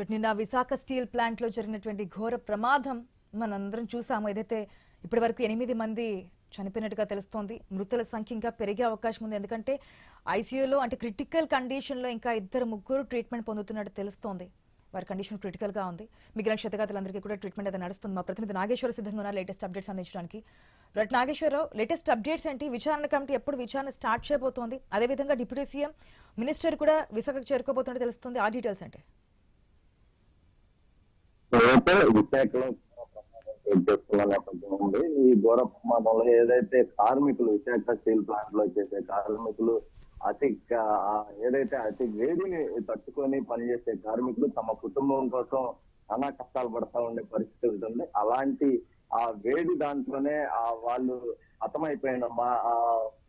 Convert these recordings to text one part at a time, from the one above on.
నిన్న Visakha steel plant లో జరిగినటువంటి ఘోర ప్రమాదం మనందరం చూసాము. ఏదైతే ఇప్పటివరకు 8 మంది చనిపోయినట్టుగా తెలుస్తోంది. మృతుల సంఖ్య ఇంకా పెరిగే అవకాశం ఉంది. ఎందుకంటే ఐసీయూలో అంటే క్రిటికల్ కండిషన్ లో ఇంకా 2-3 ట్రీట్మెంట్ పొందుతున్నట్టు తెలుస్తోంది. వారి కండిషన్ క్రిటికల్ గా ఉంది. మిగిలిన క్షతగాతులందరికీ కూడా ట్రీట్మెంట్ అయితే నడుస్తుంది. మా ప్రతినిధి నాగేశ్వర సిద్ధంగా ఉన్నారు లేటెస్ట్ అప్డేట్స్ అందించడానికి. నాగేశ్వరరావు, లేటెస్ట్ అప్డేట్స్ ఏంటి? విచారణ కమిటీ ఎప్పుడు విచారణ స్టార్ట్ చేయబోతోంది? అదేవిధంగా డిప్యూటీ సీఎం మినిస్టర్ కూడా విశాఖకు చేరుకోబోతున్నట్టు తెలుస్తుంది. ఆ డీటెయిల్స్ అంటే విశాఖలో చేస్తున్న నేపథ్యం ఉంది. ఈ ఘోర ప్రమాదంలో ఏదైతే కార్మికులు విశాఖ స్టీల్ ప్లాంట్ లో చేసే కార్మికులు అతి వేడిని తట్టుకొని పనిచేసే కార్మికులు తమ కుటుంబం కోసం చాలా కష్టాలు పడతా ఉండే పరిస్థితి ఉంటుంది. అలాంటి ఆ వేడి దాంట్లోనే వాళ్ళు హతమైపోయిన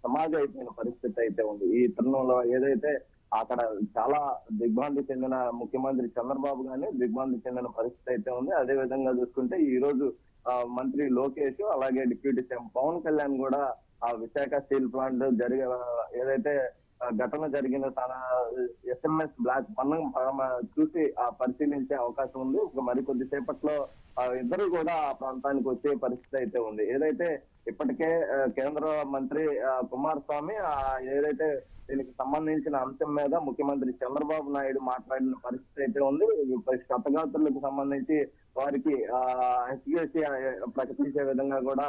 సమాజం అయిపోయిన పరిస్థితి అయితే ఉంది. ఈ తరుణంలో ఏదైతే అక్కడ చాలా దిగ్భ్రాంతి చెందిన ముఖ్యమంత్రి చంద్రబాబు గాని దిగ్భ్రాంతి చెందిన పరిస్థితి అయితే ఉంది. అదే విధంగా చూసుకుంటే ఈ రోజు మంత్రి లోకేష్ అలాగే డిప్యూటీ సీఎం పవన్ కళ్యాణ్ కూడా ఆ విశాఖ స్టీల్ ప్లాంట్ ఏదైతే ఘటన జరిగిన తన SMS బ్లాక్ పన్నం చూసి పరిశీలించే అవకాశం ఉంది. మరికొద్ది సేపట్లో ఇద్దరు కూడా ఆ ప్రాంతానికి వచ్చే పరిస్థితి అయితే ఉంది. ఏదైతే ఇప్పటికే కేంద్ర మంత్రి కుమారస్వామి ఏదైతే దీనికి సంబంధించిన అంశం మీద ముఖ్యమంత్రి చంద్రబాబు నాయుడు మాట్లాడిన పరిస్థితి అయితే ఉంది. క్షతగాత్రులకు సంబంధించి వారికి ఎస్సీ ప్రకటించే విధంగా కూడా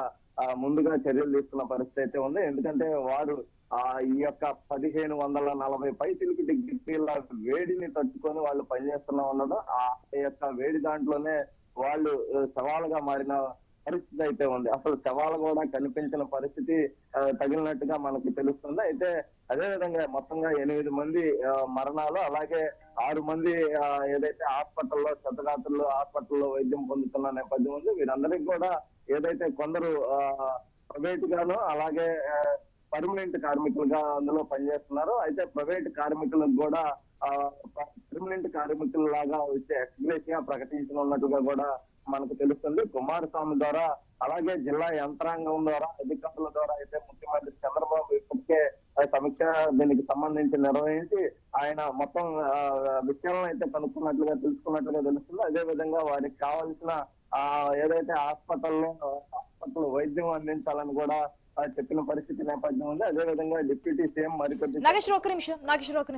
ముందుగా చర్యలు తీసుకున్న పరిస్థితి అయితే ఉంది. ఎందుకంటే వారు ఈ యొక్క 1540 పైచిలకు డిగ్రీల వేడిని తట్టుకొని వాళ్ళు పనిచేస్తున్నా ఉండడం, ఆ యొక్క వేడి దాంట్లోనే వాళ్ళు సవాలుగా మారిన పరిస్థితి అయితే ఉంది. అసలు సవాలు కూడా కనిపించిన పరిస్థితి తగిలినట్టుగా మనకి తెలుస్తుంది. అయితే అదే విధంగా మొత్తంగా 8 మంది మరణాలు, అలాగే 6 మంది ఏదైతే హాస్పిటల్లో క్షతగాత్రులు హాస్పిటల్లో వైద్యం పొందుతున్న నేపథ్యం ఉంది. వీరందరికీ కూడా ఏదైతే కొందరు ప్రైవేట్ గాను అలాగే పర్మనెంట్ కార్మికులుగా అందులో పనిచేస్తున్నారు. అయితే ప్రైవేట్ కార్మికులకు కూడా పర్మనెంట్ కార్మికుల లాగా వచ్చే ఎక్స్గ్రేషియా ప్రకటించనున్నట్టుగా కూడా మనకు తెలుస్తుంది. కుమారస్వామి ద్వారా అలాగే జిల్లా యంత్రాంగం ద్వారా అధికారుల ద్వారా అయితే ముఖ్యమంత్రి చంద్రబాబు ఇప్పటికే సమీక్ష దీనికి సంబంధించి నిర్వహించి ఆయన మొత్తం విషయాలను అయితే కనుక్కున్నట్లుగా తెలుసుకున్నట్లుగా తెలుస్తుంది. అదే విధంగా వారికి కావాల్సిన ఏదైతే హాస్పిటల్ వైద్యం అందించాలని కూడా చెప్పిన పరిస్థితి నేపథ్యం ఉంది. అదే విధంగా డిప్యూటీ సీఎం మరికొద్ది నాగేశ్వర ఒక్క నిమిషం